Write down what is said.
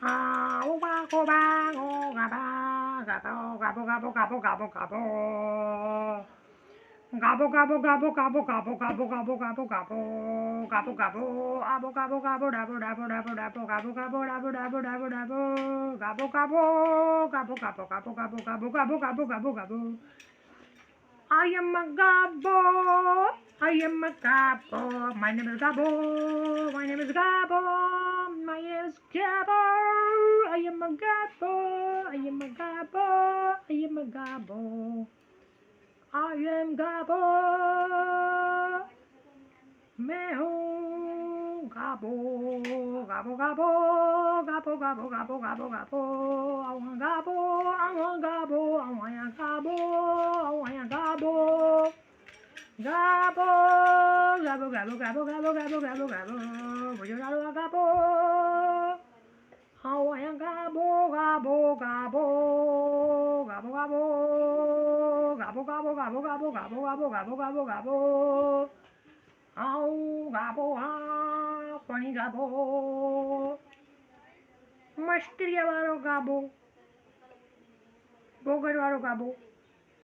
Oba oba gaba gabo gabo gabo gabo gabo gabo. Gabo gabo gabo gabo gabo gabo gabo gabo gabo gabo gabo abo gabo gabo dabo dabo dabo dabo gabo gabo dabo dabo dabo dabo gabo gabo gabo gabo gabo gabo gabo gabo gabo gabo gabo. I am a gabo. I am a gabo. My name is Gabo. My name is Gabo. My name is Gabo. I am a gabo. I am a gabo. I am a gabo. I am Gabo. मैं हूँ Gabo. Gabo Gabo. Gabo Gabo Gabo Gabo Gabo. I want Gabo. I want Gabo. I want Gabo. I want Gabo. Gabo. Gabo Gabo Gabo Gabo Gabo Gabo Gabo. Would you like Gabo? I want Gabo. Gabo Gabo. Gabo Gabo. Gabo Gabo Gabo Gabo Gabo Gabo Gabo Gabo Gabo. Gabo funny Gabo. Mastria વાળો Gabo. Boger વાળો Gabo.